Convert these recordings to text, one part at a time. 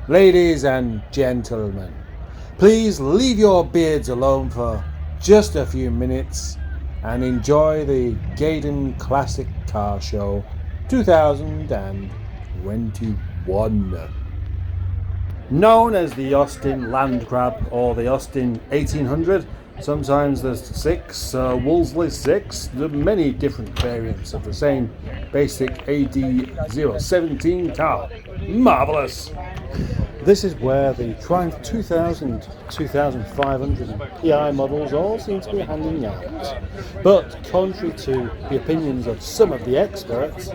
Ladies and gentlemen, please leave your beards alone for just a few minutes and enjoy the Gaydon Classic Car Show 2021. Known as the Austin Land Crab or the Austin 1800, sometimes there's 6, Wolseley 6, there are many different variants of the same basic AD017 car. Marvellous! This is where the Triumph 2000, 2500 and PI models all seem to be hanging out. But contrary to the opinions of some of the experts,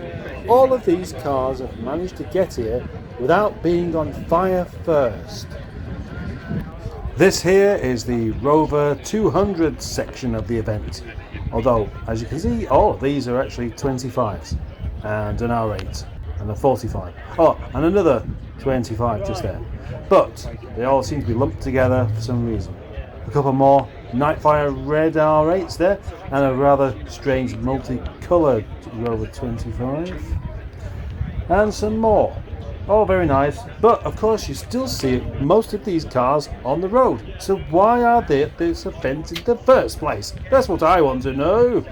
all of these cars have managed to get here without being on fire first. This here is the Rover 200 section of the event, although as you can see all of these are actually 25s and an R8 and a 45. Oh, and another 25 just there, but they all seem to be lumped together for some reason. A couple more Nightfire red R8s there and a rather strange multicoloured Rover 25 and some more. All very nice, but of course you still see most of these cars on the road. So why are they at this event in the first place? That's what I want to know.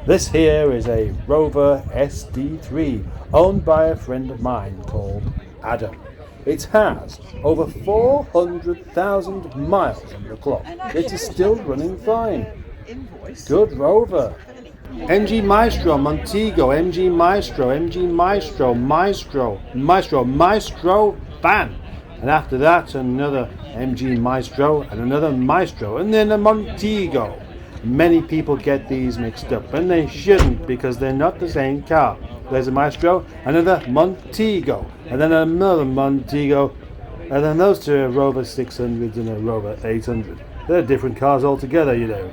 This here is a Rover SD3 owned by a friend of mine called Adam. It has over 400,000 miles on the clock. It is still running fine. Good Rover. MG Maestro, Montego, MG Maestro, MG Maestro, Maestro van. And after that, another MG Maestro and another Maestro and then a Montego. Many people get these mixed up and they shouldn't because they're not the same car. There's a Maestro, another Montego, and then another Montego, and then those two are Rover 600s and a Rover 800. They're different cars altogether, you know.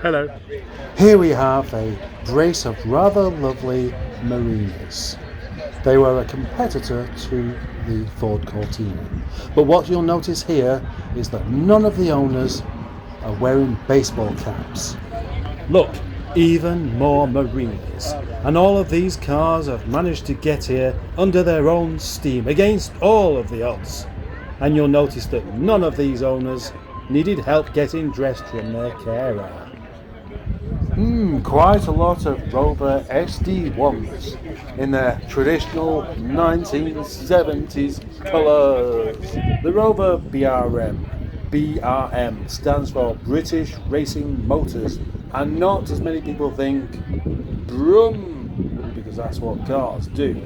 Hello. Here we have a brace of rather lovely Marinas. They were a competitor to the Ford Cortina. But what you'll notice here is that none of the owners are wearing baseball caps. Look, even more Marinas. And all of these cars have managed to get here under their own steam, against all of the odds. And you'll notice that none of these owners needed help getting dressed from their carer. Quite a lot of Rover SD1s in their traditional 1970s colours. The Rover BRM stands for British Racing Motors, and not as many people think Brum, because that's what cars do.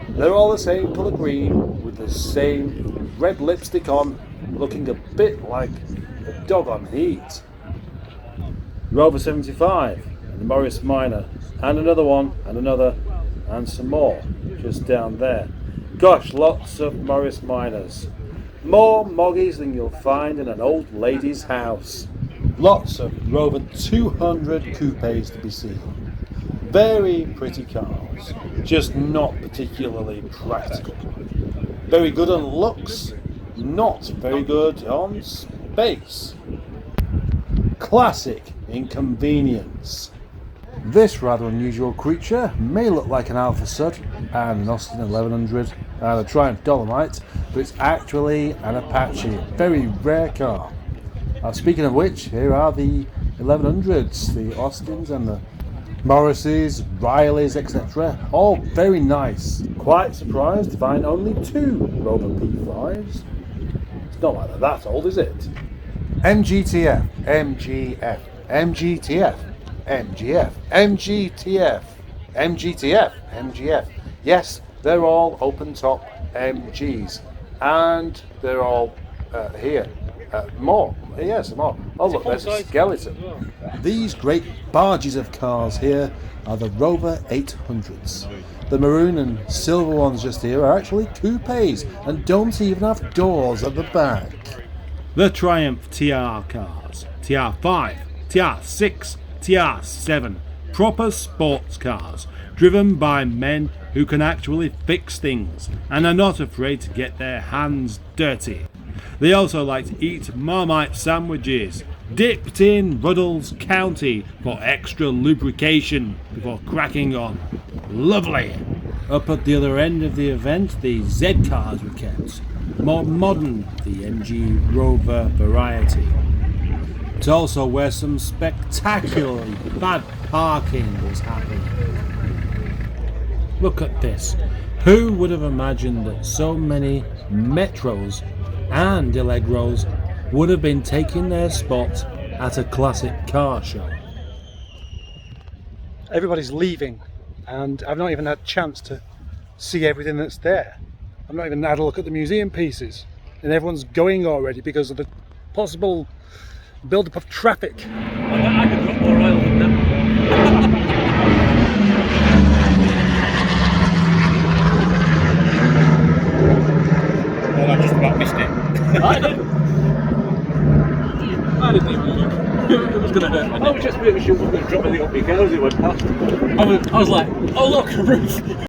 They're all the same colour green with the same red lipstick on, looking a bit like a dog on heat. Rover 75 and the Morris Minor and another one and another and some more just down there. Gosh, lots of Morris Minors. More Moggies than you'll find in an old lady's house. Lots of Rover 200 coupes to be seen. Very pretty cars, just not particularly practical. Very good on looks, not very good on space. Classic inconvenience. This rather unusual creature may look like an Alfa Sud and an Austin 1100 and a Triumph Dolomite, but it's actually an Apache, very rare car. Speaking of which, here are the 1100s, the Austins and the Morrises, Rileys, etc. All very nice. Quite surprised to find only 2 Rover P5s. It's not like they're that old, is it? MGTF, MGF, MGTF, MGF, MGTF, MGTF, MGF. Yes, they're all open top MGs, and they're all here. More. Yes, more. Oh look, there's a skeleton. These great barges of cars here are the Rover 800s. The maroon and silver ones just here are actually coupes and don't even have doors at the back. The Triumph TR cars, TR5, TR6, TR7, proper sports cars, driven by men who can actually fix things and are not afraid to get their hands dirty. They also like to eat Marmite sandwiches, dipped in Ruddles County for extra lubrication before cracking on. Lovely! Up at the other end of the event, the Z cars were kept. More modern, the MG Rover variety. But also where some spectacularly bad parking was happening. Look at this. Who would have imagined that so many Metros and Allegros would have been taking their spot at a classic car show? Everybody's leaving, and I've not even had a chance to see everything that's there. I've not even had a look at the museum pieces, and everyone's going already because of the possible build-up of traffic. I could drop more oil than them. Well, I just about missed it. I didn't even look. It was going to hurt. I was just making sure it wasn't going to drop anything up my car as it went past. I was like, oh look, a roof.